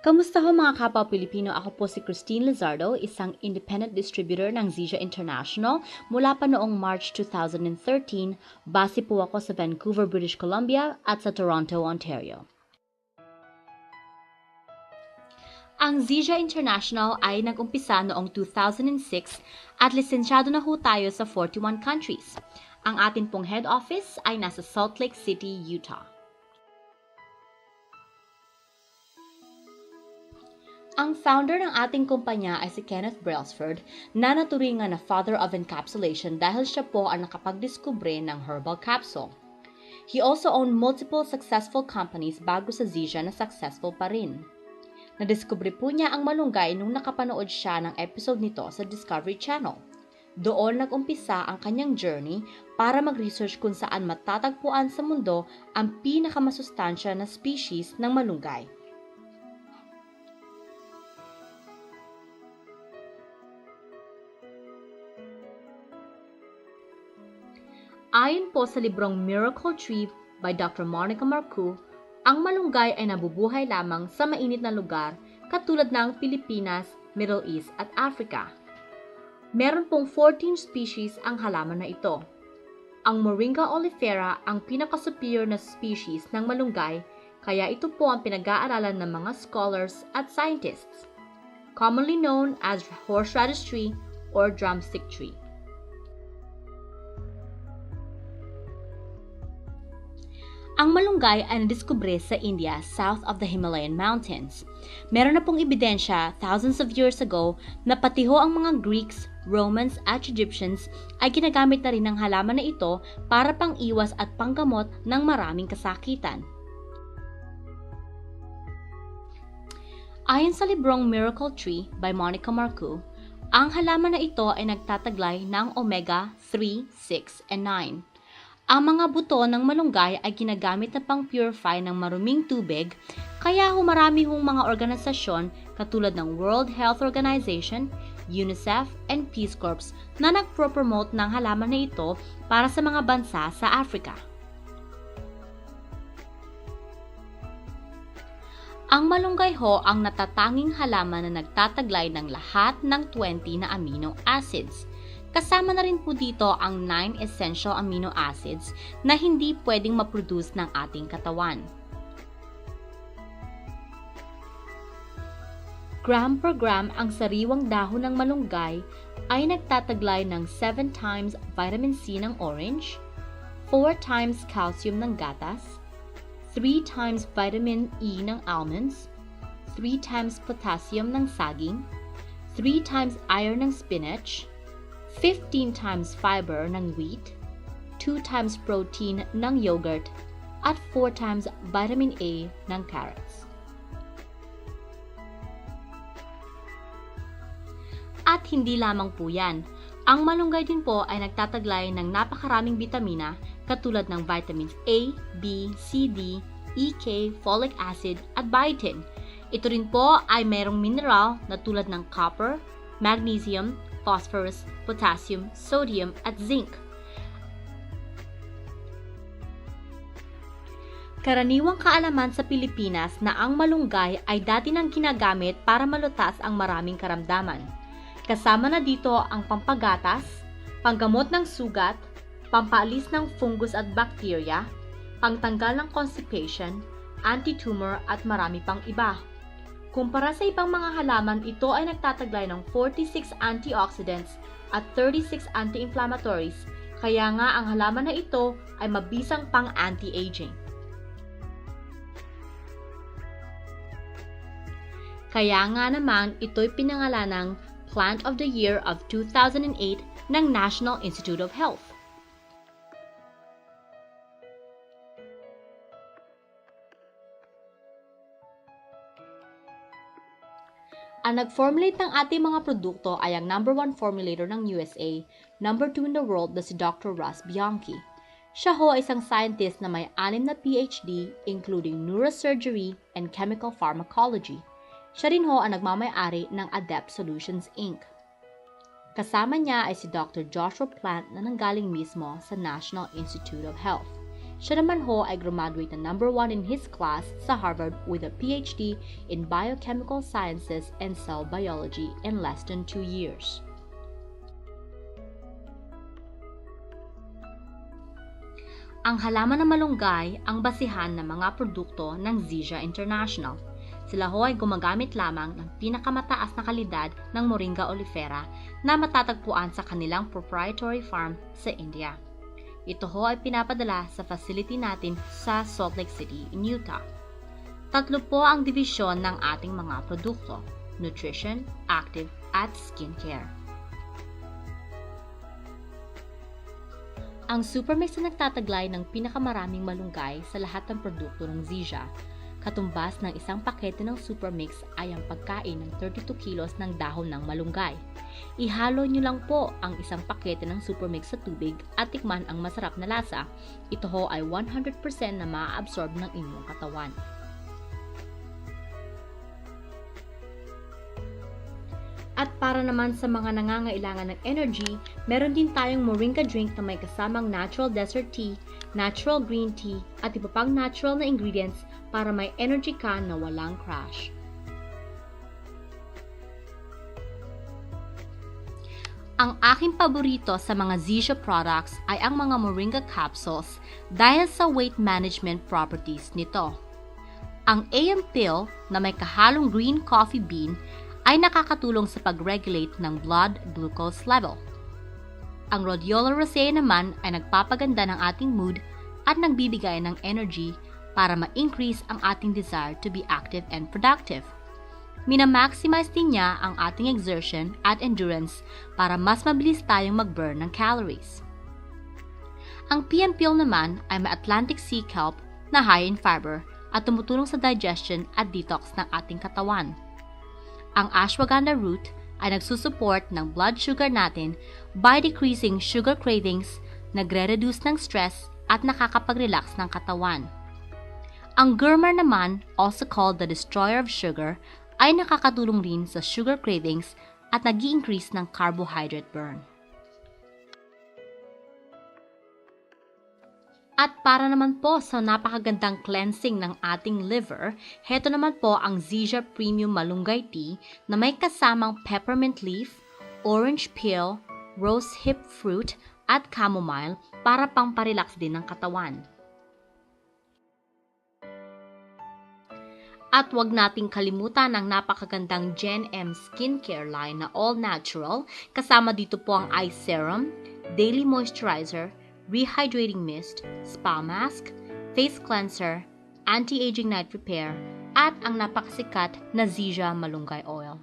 Kamusta ho mga kapwa Pilipino? Ako po si Christine Lizardo, isang independent distributor ng Zija International mula pa noong March 2013. Base po ako sa Vancouver, British Columbia at sa Toronto, Ontario. Ang Zija International ay nag-umpisa noong 2006 at lisensyado na ho tayo sa 41 countries. Ang atin pong head office ay nasa Salt Lake City, Utah. Ang founder ng ating kumpanya ay si Kenneth Brailsford na naturingan na Father of Encapsulation dahil siya po ang nakapagdiskubre ng herbal capsule. He also owned multiple successful companies bago sa Zija na successful pa rin. Nadiskubre po niya ang malunggay nung nakapanood siya ng episode nito sa Discovery Channel. Doon nag-umpisa ang kanyang journey para mag-research kung saan matatagpuan sa mundo ang pinakamasustansya na species ng malunggay. Ayon po sa librong Miracle Tree by Dr. Monica Marcoux, ang malunggay ay nabubuhay lamang sa mainit na lugar katulad ng Pilipinas, Middle East at Africa. Meron pong 14 species ang halaman na ito. Ang Moringa oleifera ang pinaka-superior na species ng malunggay, kaya ito po ang pinag-aaralan ng mga scholars at scientists, commonly known as horseradish tree or drumstick tree. Ang malunggay ay nadiskubre sa India, south of the Himalayan mountains. Meron na pong ebidensya thousands of years ago na pati ho ang mga Greeks, Romans at Egyptians ay ginagamit na rin ang halaman na ito para pang-iwas at panggamot ng maraming kasakitan. Ayon sa librong Miracle Tree by Monica Marcoux, ang halaman na ito ay nagtataglay ng omega 3, 6, and 9. Ang mga buto ng malunggay ay ginagamit na pang-purify ng maruming tubig, kaya marami hong mga organisasyon katulad ng World Health Organization, UNICEF, and Peace Corps na nagpro-promote ng halaman na ito para sa mga bansa sa Africa. Ang malunggay ho ang natatanging halaman na nagtataglay ng lahat ng 20 na amino acids. Kasama na rin po dito ang 9 essential amino acids na hindi pwedeng maproduce ng ating katawan. Gram per gram ang sariwang dahon ng malunggay ay nagtataglay ng 7 times vitamin C ng orange, 4 times calcium ng gatas, 3 times vitamin E ng almonds, 3 times potassium ng saging, 3 times iron ng spinach, 15 times fiber ng wheat, 2 times protein ng yogurt, at 4 times vitamin A ng carrots. At hindi lamang po yan, ang malunggay din po ay nagtataglay ng napakaraming bitamina katulad ng vitamins A, B, C, D, E, K, folic acid, at biotin. Ito rin po ay mayroong mineral na tulad ng copper, magnesium, phosphorus, potassium, sodium, at zinc. Karaniwang kaalaman sa Pilipinas na ang malunggay ay dati nang ginagamit para malutas ang maraming karamdaman. Kasama na dito ang pampagatas, panggamot ng sugat, pampaalis ng fungus at bacteria, pangtanggal ng constipation, anti-tumor at marami pang iba. Kumpara sa ibang mga halaman, ito ay nagtataglay ng 46 antioxidants at 36 anti-inflammatories, kaya nga ang halaman na ito ay mabisang pang anti-aging. Kaya nga naman ito'y pinangalan ng Plant of the Year of 2008 ng National Institute of Health. Ang nag-formulate ng ating mga produkto ay ang number 1 formulator ng USA, number 2 in the world na si Dr. Russ Bianchi. Siya ho ay isang scientist na may 6 na PhD including neurosurgery and chemical pharmacology. Siya rin ho ang nagmamay-ari ng Adept Solutions Inc. Kasama niya ay si Dr. Joshua Plant na nanggaling mismo sa National Institute of Health. Siya naman ho ay graduate na number 1 in his class sa Harvard with a PhD in Biochemical Sciences and Cell Biology in less than 2 years. Ang halaman ng malunggay ang basihan ng mga produkto ng Zizia International. Sila ho ay gumagamit lamang ng pinakamataas na kalidad ng Moringa oleifera na matatagpuan sa kanilang proprietary farm sa India. Ito ho ay pinapadala sa facility natin sa Salt Lake City in Utah. 3 po ang divisyon ng ating mga produkto: nutrition, active, at skincare. Ang Supermix na nagtataglay ng pinakamaraming malunggay sa lahat ng produkto ng Zizia. Katumbas ng isang pakete ng Supermix ay ang pagkain ng 32 kilos ng dahon ng malunggay. Ihalo nyo lang po ang isang pakete ng Supermix sa tubig at tikman ang masarap na lasa. Ito ho ay 100% na maa-absorb ng inyong katawan. At para naman sa mga nangangailangan ng energy, meron din tayong Moringa drink na may kasamang natural desert tea, natural green tea, at iba pang natural na ingredients para may energy ka na walang crash. Ang aking paborito sa mga Zizia products ay ang mga Moringa capsules dahil sa weight management properties nito. Ang AM pill na may kahalong green coffee bean ay nakakatulong sa pag-regulate ng blood glucose level. Ang Rhodiola rosea naman ay nagpapaganda ng ating mood at nagbibigay ng energy para ma-increase ang ating desire to be active and productive. Minamaximize din niya ang ating exertion at endurance para mas mabilis tayong mag-burn ng calories. Ang PM pill naman ay may Atlantic sea kelp na high in fiber at tumutulong sa digestion at detox ng ating katawan. Ang ashwagandha root ay nagsusupport ng blood sugar natin by decreasing sugar cravings, nagre-reduce ng stress at nakakapag-relax ng katawan. Ang gurmer naman, also called the destroyer of sugar, ay nakakatulong rin sa sugar cravings at nag-i-increase ng carbohydrate burn. At para naman po sa napakagandang cleansing ng ating liver, heto naman po ang Zizia Premium Malunggay Tea na may kasamang peppermint leaf, orange peel, rose hip fruit, at chamomile para pang-parelax din ng katawan. At wag nating kalimutan ang napakagandang Gen M skincare line na all natural, kasama dito po ang eye serum, daily moisturizer, rehydrating mist, spa mask, face cleanser, anti-aging night repair, at ang napakasikat na Zizia Malunggay Oil.